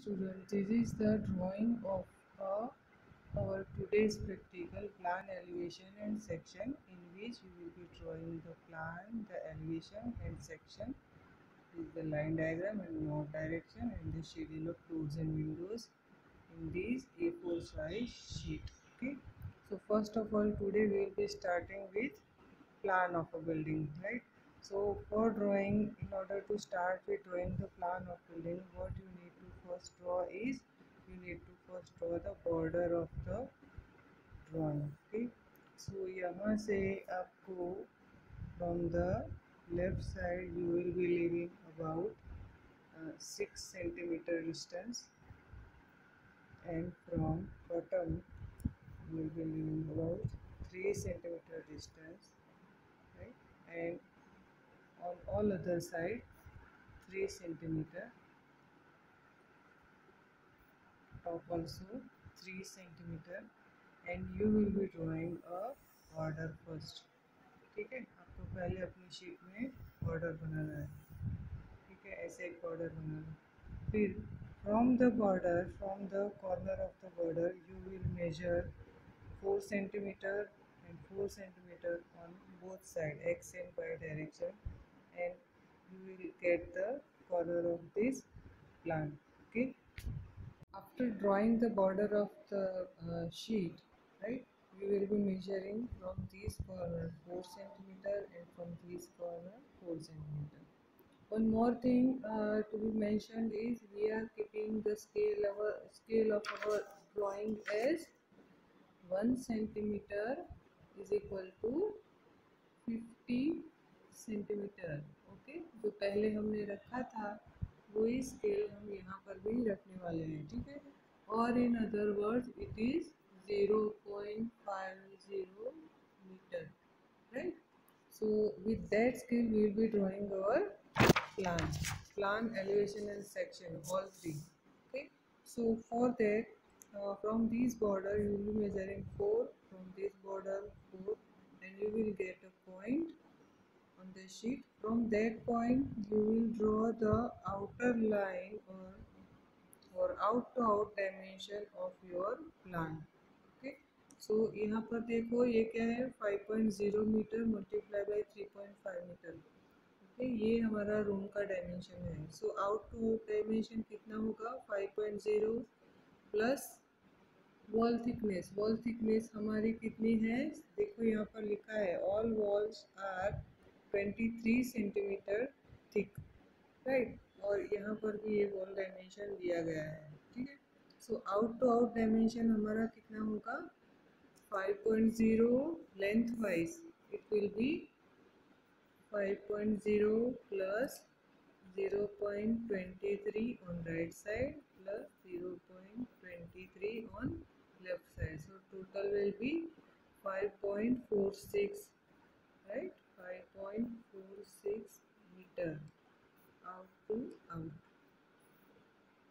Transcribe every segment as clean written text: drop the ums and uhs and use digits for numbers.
Student, this is the drawing of our today's practical plan, elevation and section, in which you will be drawing the plan, the elevation and section with the line diagram and node direction and the schedule of doors and windows in this A4 size sheet. Okay, so first of all, today we will be starting with plan of a building, right? So for drawing, in order to start with drawing the plan of building, what you need to first draw is, you need to first draw the border of the drawing. Okay, so यहाँ से आपको from the left side you will be leaving about 6 centimeter distance, and from bottom you will be leaving about 3 centimeter distance, right? And on all other side 3 centimeter, top also 3 centimeter, and you will be drawing a border first. ठीक है, आपको पहले अपनी sheet में border बनाना है. ठीक है, ऐसे एक बॉर्डर बनाना. फिर from the border, from the corner of the border you will measure 4 centimeter and 4 centimeter on both side, x and y direction, and you will get the corner of this plan. Okay, after drawing the border of the sheet, right, we will be measuring from this corner 4 centimeter and from this corner 4 centimeter. One more thing to be mentioned is we are keeping the scale of our drawing as 1 centimeter is equal to 50 centimetre. Okay, जो पहले हमने रखा था वही scale हम यहाँ पर भी रखने वाले हैं. ठीक है, और in other words it is 0.50 metre, right? So with that scale we will be drawing our plan, elevation and section, all three. Okay, so for that from this border you will be measuring 4, from this border 4, and you will get a point on the sheet. From that point you will draw the outer line or out to out dimension of your plan. Okay, so यहाँ पर देखो ये क्या है, 5.0 metre multiply by 3.5 metre. Okay, ये हमारा room का dimension है. So out to out dimension कितना होगा, 5.0 प्लस वॉल थिकनेस हमारी कितनी है, देखो यहाँ पर लिखा है all walls are 23 centimetre thick, right? और यहाँ पर भी ये वॉल डायमेंशन दिया गया है. ठीक है, so out to out dimension हमारा कितना होगा, 5.0 length wise it will be 5.0 plus 0.23 on right side plus 0.23 on left side. So total will be 5.46, right? 5.46 meter out to out.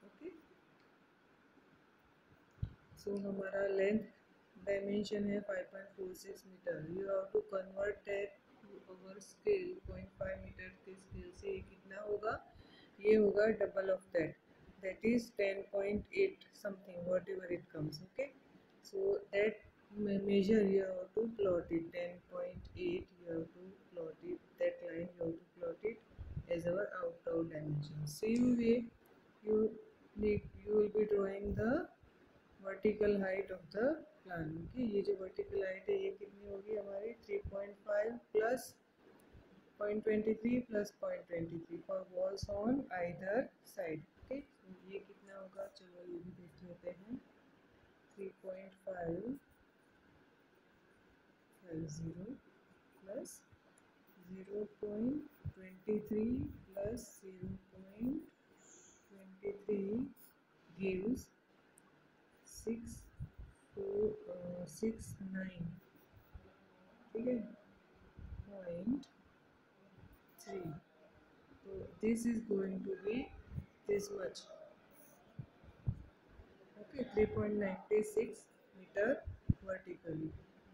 Okay, so हमारा length dimension है 5.46 metre. You have to convert that to our scale. 0.5 metre के scale से ये कितना होगा, ये होगा double of that is 10.8 something, whatever it comes. Okay, so that measure you have to plot it, 10.8 you have to plot it, that line you have to plot it as our out dimension. Same way you will be drawing the vertical height of the plan. Okay, ये जो vertical height है ये कितनी होगी हमारी, 3.5 plus 0.23 plus 0.23 for walls on either side. Okay, ये कितना होगा, चलो ये भी देख लेते हैं. 3.50 प्लस 0.23 प्लस 0.23 gives 6.69. ठीक है, 0.3. तो this is going to be this much. Okay, 3.96 meter vertically.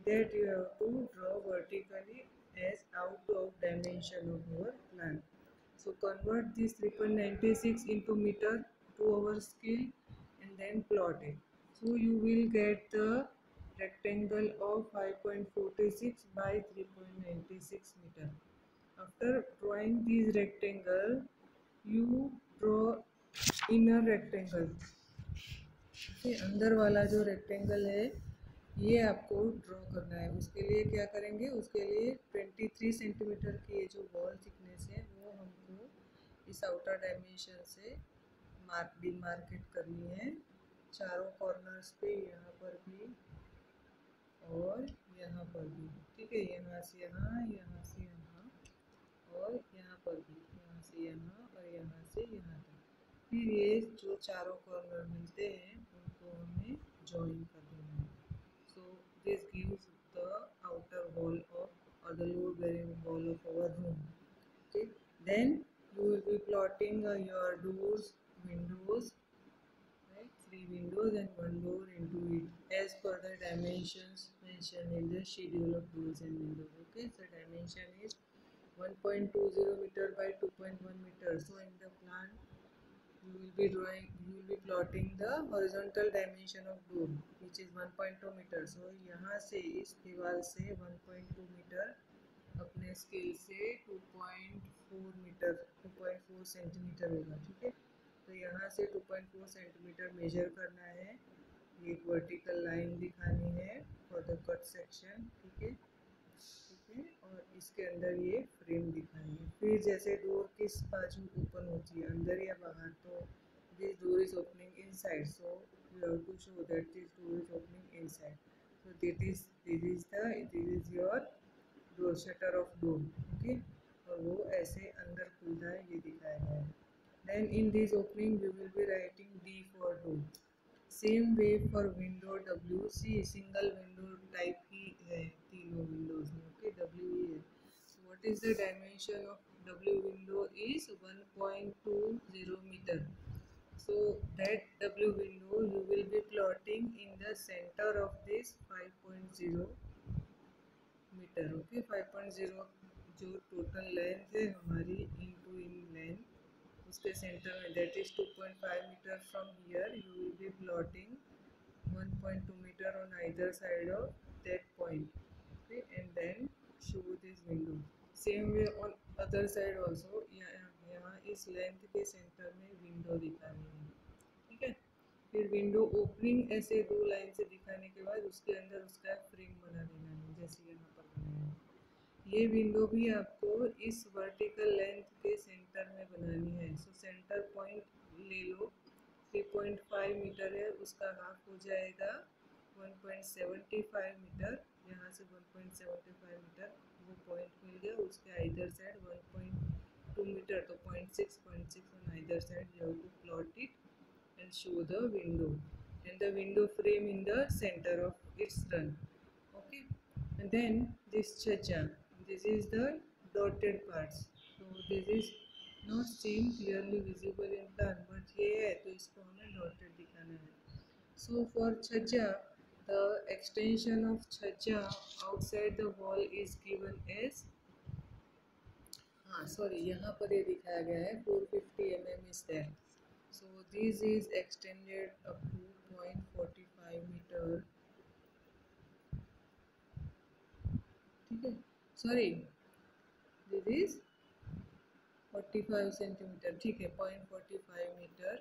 That you have to draw vertically as out to out dimension of your plan. So convert this 3.96 into meter. to our scale and then plot it. So you will get the rectangle of 5.46 by 3.96 meter. After drawing these rectangle, you draw inner rectangle. अंदर वाला जो rectangle है ये आपको draw करना है। उसके लिए क्या करेंगे, उसके लिए 23 सेंटीमीटर की ये जो वॉल थिकनेस है वो हमको इस आउटर डायमेंशन से डिमार्केट करनी है चारों कॉर्नर्स पे, यहाँ पर भी और यहाँ पर भी। ठीक है, यहाँ से यहाँ, यहाँ से यहाँ और यहाँ पर भी, यहाँ से यहाँ और यहाँ से यहाँ तक। फिर ये जो चारों कॉर्नर मिलते हैं उनको हमें जॉइन कर देना है। So this gives the outer wall of और the load bearing wall of our room. Okay, then you will be plotting your doors, windows, right? 3 windows and 1 door into it as per the dimensions mentioned in the schedule of doors and windows. Okay, so dimension is 1.20 meter by 2.1 meter. So in the plan you will be plotting the horizontal dimension of door which is 1.2 meter. So यहाँ से इस दीवार से 1.2 metre अपने scale से 2.4 metre 2.4 centimetre होगा। ठीक है, तो यहाँ से 2.4 सेंटीमीटर मेजर करना है। एक वर्टिकल लाइन दिखानी है फॉर द कट सेक्शन। ठीक है, ठीक है, और इसके अंदर ये फ्रेम दिखानी है। फिर जैसे डोर किस बाजू ओपन होती है, अंदर या बाहर, तो this door is opening inside, so you have to show that this door is opening inside. So this is your door, shutter of door. Okay, और वो ऐसे अंदर खुलता है, ये दिखाया गया है। Then in this opening you will be writing D for door. Same way for window W C, single window type की है तीनों विंडोज में। ओके, डब्ल्यू ई है। So what is the dimension of W window is 1.20 metre. So that W window you will be plotting in the center of this 5.0 metre. Okay, 5.0 जो total length है हमारी into in length, उसके centre में that is 2.5 metre. From here you will be plotting 1.2 metre on either side of that point. Okay, and then show this window. Same way on other side also, यहाँ इस length के centre में window दिखानी है। ठीक है, फिर window opening ऐसे दो लाइन से दिखाने के बाद उसके अंदर उसका फ्रेम बना देना है जैसे यहाँ पर बनाया है। ये विंडो भी आपको इस वर्टिकल लेंथ के सेंटर में बनानी है। सो सेंटर पॉइंट ले लो, 3.5 मीटर है, उसका हाफ हो जाएगा 1.75 मीटर। यहाँ से 1.75 मीटर वो पॉइंट मिल गया, उसके आइदर साइड 1.2 मीटर, तो 0.6 on either side you have to plot it and show the window and the window frame in the center of its run. Okay, and then this chacha, this is the dotted parts, so this is not seen clearly visible in plan, but ये है तो इसको हमें dotted दिखाना है। So for chacha, the extension of chacha outside the wall is given as, हाँ sorry, यहाँ पर ये दिखाया गया है 450 mm is there. So this is extended up to 0.45 meter. ठीक है, सॉरी, this is 45 सेंटीमीटर। ठीक है, 0.45 metre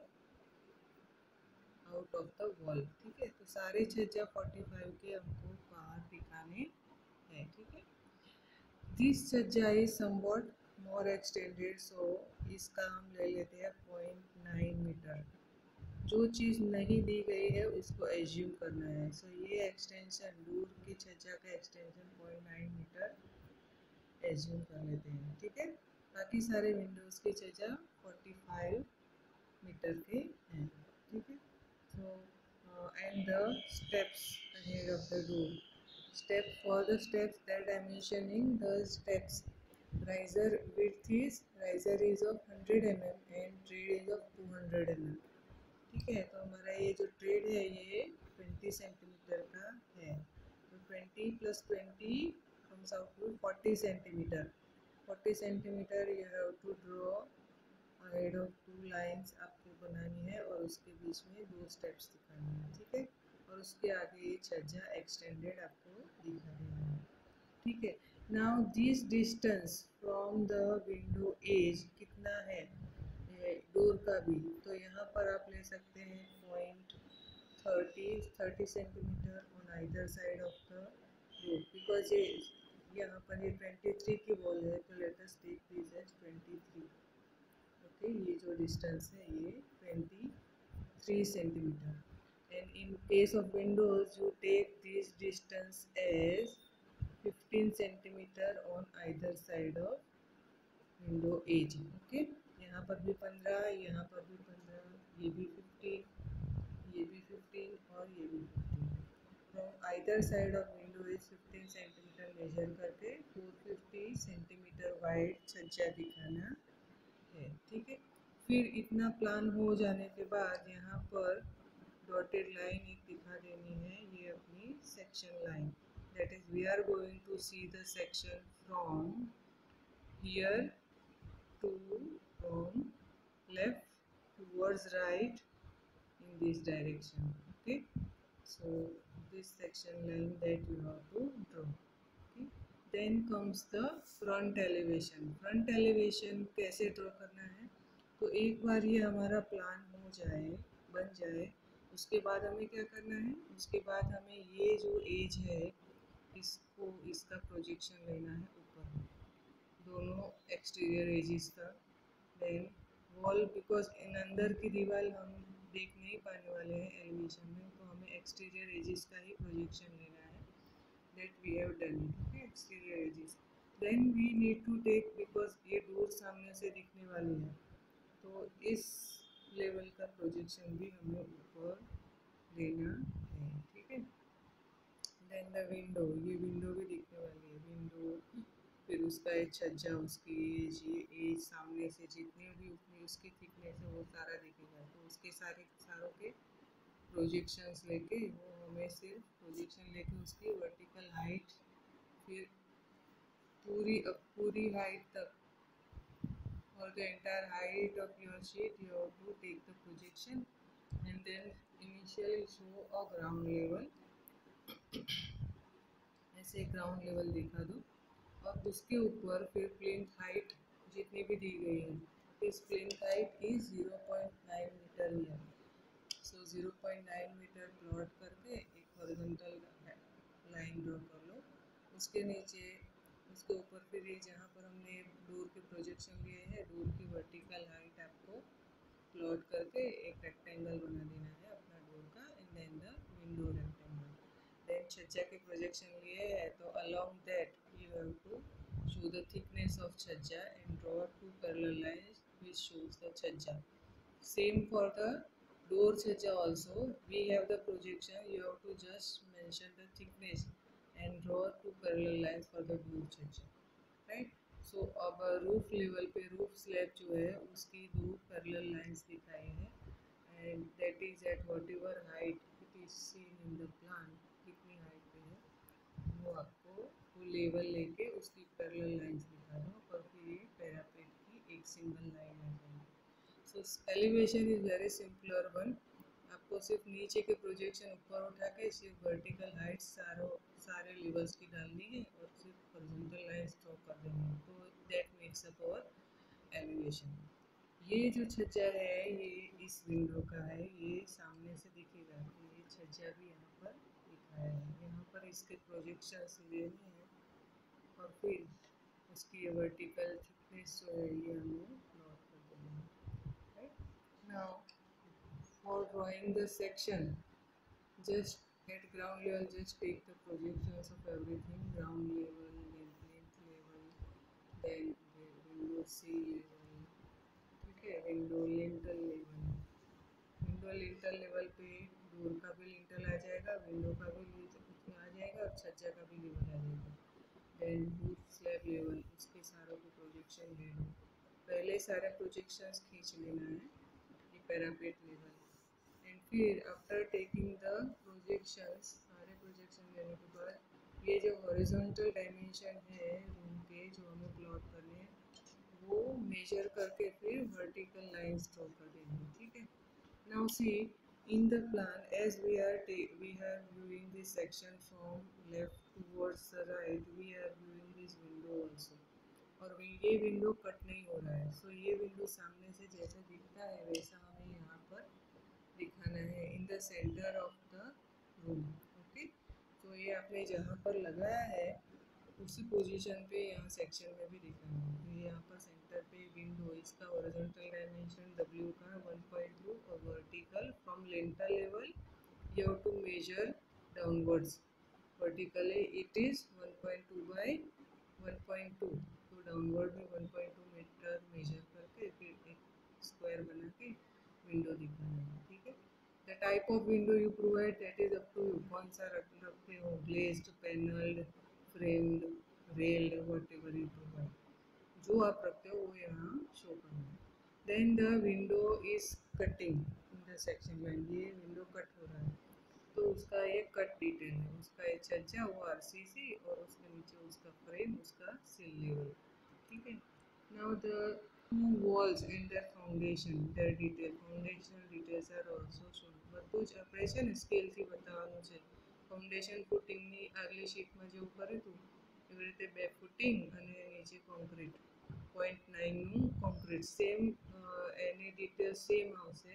out of the wall. ठीक है, तो सारे छज्जा 45 के हमको बाहर दिखाने हैं। ठीक है, दिस छज्जा इज समवॉट मोर एक्सटेंडेड, सो इसका हम ले लेते हैं 0.9 मीटर। जो चीज़ नहीं दी गई है उसको एज्यूम करना है। सो ये एक्सटेंशन दूर की छज्जा का एक्सटेंशन 0.9 मीटर एज्यूम कर लेते हैं। ठीक है, बाकी सारे विंडोज़ की छज्जा 45 मीटर के हैं। ठीक है, so and the steps ahead of the door, step for the steps that dimensioning the steps, riser width is of 100 mm and tread is of 200 mm। ठीक है, तो हमारा ये जो ट्रेड है ये 20 सेंटीमीटर का है, तो 20 + 20 comes out to 40 centimetre. 40 centimetre you have to draw head of 2 lines आपको बनानी है और उसके बीच में 2 स्टेप्स दिखानी है, ठीक है। और उसके आगे ये छज्जा एक्सटेंडेड आपको दिखा देना है, ठीक है। Now this distance from the window edge कितना है डोर का भी, तो यहाँ पर आप ले सकते हैं point 30 centimetre on either side of the door, because ये यहाँ पर ये 23 की वॉल है, तो let us take this as 23। Okay, ये जो डिस्टेंस है ये 23 centimetre. And in case of windows you take this distance as 15 centimetre on either side of window edge. Okay, यहाँ पर भी 15, यहाँ पर भी 15, ये भी 15, ये भी 15 और ये भी 15। From either side of window edge 15 centimetre measure करके 450 सेंटीमीटर वाइड छज्जा दिखाना है, ठीक है। फिर इतना प्लान हो जाने के बाद यहाँ पर डॉटेड लाइन एक दिखा देनी है, ये अपनी section line, that is we are going to see the section from here to from left towards right in this direction, okay. So this section line that you have to draw, okay. Then comes the front elevation। front elevation कैसे draw करना है, तो एक बार ये हमारा plan हो जाए, बन जाए, उसके बाद हमें क्या करना है, उसके बाद हमें ये जो एज है इसको, इसका प्रोजेक्शन लेना है ऊपर, दोनों एक्सटीरियर एजेस का। देन वॉल, बिकॉज इन अंदर की दीवार हम देख नहीं पाने वाले हैं एलिवेशन में, तो हमें एक्सटीरियर एजेस का ही प्रोजेक्शन लेना है, that we have done it, okay, exterior edges. Then we need to take, because ये डोर सामने से दिखने वाली है, तो इस लेवल का प्रोजेक्शन भी हमें ऊपर लेना है, ठीक है। देन द विंडो, ये विंडो भी दिखने वाली है, विंडो, फिर उसका एक छज्जा, उसकी एज, ये एज सामने से जितनी भी उतनी उसकी थिकनेस है वो सारा दिखेगा, तो उसके सारे सारों के प्रोजेक्शंस लेके, वो हमें सिर्फ प्रोजेक्शन लेके उसकी वर्टिकल हाइट, फिर पूरी हाइट तक, for the entire height of your sheet you have to take the projection and then initially show a ground level, ऐसे ग्राउंड लेवल दिखा दो, और उसके ऊपर फिर प्लिंथ हाइट जितनी भी दी गई है, इस प्लिंथ हाइट की 0.9 मीटर ही है, सो 0.9 मीटर प्लॉट करके एक हॉरिजॉन्टल लाइन ड्रॉ कर लो, उसके नीचे, उसके ऊपर फिर ये जहाँ पर हमने डोर के प्रोजेक्शन लिए हैं, डोर की वर्टिकल हाइट आपको प्लॉट करके एक रेक्टेंगल बना देना है अपना डोर का, and then the window rectangle. Then छज्जा के प्रोजेक्शन लिए है, तो along that you have to show the thickness of छज्जा and draw 2 parallel lines which shows the छज्जा। Same for the door छज्जा also, we have the projection, you have to just mention the thickness and draw 2 parallel lines for the door छज्जा, right. So अब roof level पे, roof slab जो है उसकी 2 parallel lines दिखाई है, and that is at whatever height it is seen in the plan, कितनी height पे है वो आपको वो लेवल लेके उसकी पैरेलल लाइंस दिखा दो, और फिर ये पैरापेट की एक सिंगल लाइन आ जाएगी। So elevation is very simpler one, आपको सिर्फ नीचे के प्रोजेक्शन ऊपर उठा के सिर्फ वर्टिकल हाइट सारे लेवल्स की डालनी है और सिर्फ हॉरिजॉन्टल लाइंस ड्रॉ कर देनी है, तो that makes up our elevation. ये जो छज्जा है ये इस विंडो का है, ये सामने से दिखेगा, तो ये छज्जा भी यहाँ पर दिखाया है, यहाँ पर इसके प्रोजेक्शंस लेने हैं और फिर उसकी वर्टिकल थिकनेस जो है ये हमें प्लॉट कर देना है, right. Now for drawing the section, just at ground level just take the projections of everything, ground level, then plinth level, then the window C level, ठीक है, window lintel level, window lintel level पे door का भी lintel आ जाएगा, window का भी उसमें आ जाएगा और छज्जा का भी लेवल आ जाएगा। देन रूफ स्लैब लेवल, उसके सारों को प्रोजेक्शन ले लो, पहले सारे प्रोजेक्शंस खींच लेना है, ये पैरापेट लेवल, एंड फिर आफ्टर टेकिंग द प्रोजेक्शंस, सारे प्रोजेक्शन लेने के बाद ये जो हॉरिजॉन्टल डायमेंशन है रूम के जो हमें प्लॉट करने हैं वो मेजर करके फिर वर्टिकल लाइंस ड्रॉ कर देंगे, ठीक है। Now see in the plan as we are viewing this section from left towards the right, we are viewing this window also, और ये विंडो कट नहीं हो रहा है, सो ये विंडो सामने से जैसे दिखता है वैसा हमें यहाँ पर दिखाना है in the centre of the room, okay. तो ये आपने जहाँ पर लगाया है उसी पोजीशन पे यहाँ सेक्शन में भी दिखाना है। तो यहाँ पर सेंटर पे विंडो, इसका हॉरिजॉन्टल डायमेंशन W का 1.2 और vertical from lintel level you have to measure downwards. Vertically it is 1.2 by 1.2, तो डाउनवर्ड में 1.2 मीटर मेजर करके फिर एक स्क्वायर बना के विंडो दिखाना है, ठीक है। The type of window you provide that is up to you, कौन सा रखते हो, glazed, panelled, framed, railed, whatever you provide, जो आप रखते हो वो यहाँ शो करना है। Then the window is cutting in the section line, ये विंडो कट हो रहा है तो उसका एक कट डिटेल है, उसका एक छज्जा वो आरसीसी और उसके नीचे उसका फ्रेम, उसका सिल लेवल, ठीक है। Now the two walls and their foundation, their detail, foundational details are also shown, બધું જ આપણે છે ને સ્કેલથી બતાવવાનું છે। ફાઉન્ડેશન ફૂટિંગની આગલી શીટમાં જેવું કર્યું હતું એવી રીતે બે ફૂટિંગ અને નીચે કોન્ક્રીટ 0.9નું કોન્ક્રીટ સેમ, એની ડિટેલ સેમ આવશે,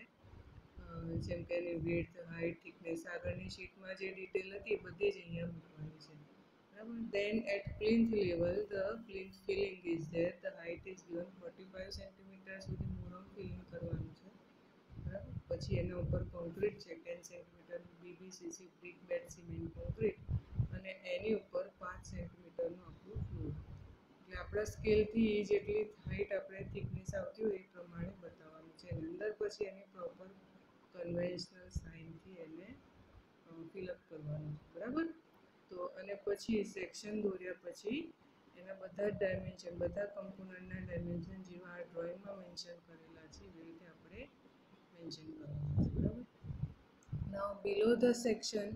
જેમ કે એની વિડ્થ, હાઇટ, થિકનેસ આગળની શીટમાં જે ડિટેલ હતી એ બધી જ અહીંયા મૂકવાની છે, બરાબર। Then at plinth level the plinth filling is there, the height is given 45 centimetre સુધી મૂળમ ફિલિંગ કરવાનું છે, બરાબર। પછી એના ઉપર કોન્ક્રીટ છે 10 સેન્ટીમીટર બીબીસીસી બ્રિક બેડ સિમેન્ટ કોન્ક્રીટ અને એની ઉપર 5 સેન્ટીમીટરનું આપણું ફ્લોર, એટલે આપણા સ્કેલથી જેટલી હાઇટ આપણે થિકનેસ આવતી હોય એ પ્રમાણે બતાવવાનું છે અને અંદર પછી એની પ્રોપર કન્વેન્શનલ સાઇનથી એને ફિલઅપ કરવાનું છે, બરાબર। તો અને પછી સેક્શન દોર્યા પછી એના બધા જ ડાયમેન્શન, બધા કમ્પોનન્ટના ડાયમેન્શન જેવા આ ડ્રોઈંગમાં મેન્શન કરેલા છે એવી રીતે આપણે મેન્શન કરવાના છે, બરાબર। Now below the section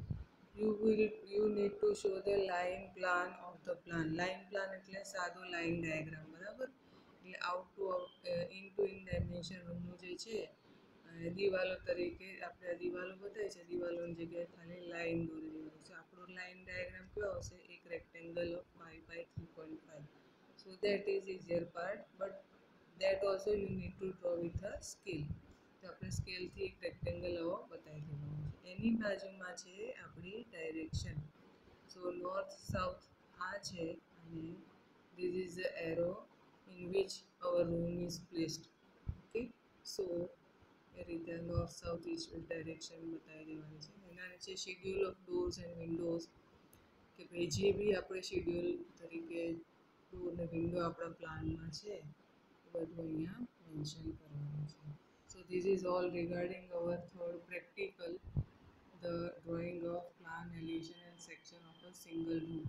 you need to show the line plan of the plan, line plan એટલે સાદો લાઈન ડાયાગ્રામ, બરાબર। એટલે out to out in to in dimension રૂમનું જે છે દિવાલો તરીકે આપણે આ દિવાલો બતાવી છે, દિવાલોની જગ્યાએ ખાલી લાઈન દોરી દેવાનું છે, આપણો લાઈન ડાયાગ્રામ કેવો આવશે, એક rectangle of 5 by 3.5, so that is easier part, but that also you need to draw with a scale, તો આપણે સ્કેલથી એક રેક્ટેંગલ આવો બતાવી દેવાનો છે। એની બાજુમાં છે આપણી ડાયરેક્શન, સો નોર્થ સાઉથ આ છે અને this is the arrow in which our room is placed, okay. So એ રીતે નોર્થ સાઉથ ઈસ્ટ ડાયરેક્શન બતાવી દેવાની છે। એના નીચે schedule of doors and Windows, કે ભાઈ જે બી આપણે શેડ્યુલ તરીકે ડોર ને વિન્ડો આપણા પ્લાનમાં છે એ બધું અહીંયા મેન્શન કરવાનું છે। So this is all regarding our third practical, the drawing of plan, elevation and section of a single room.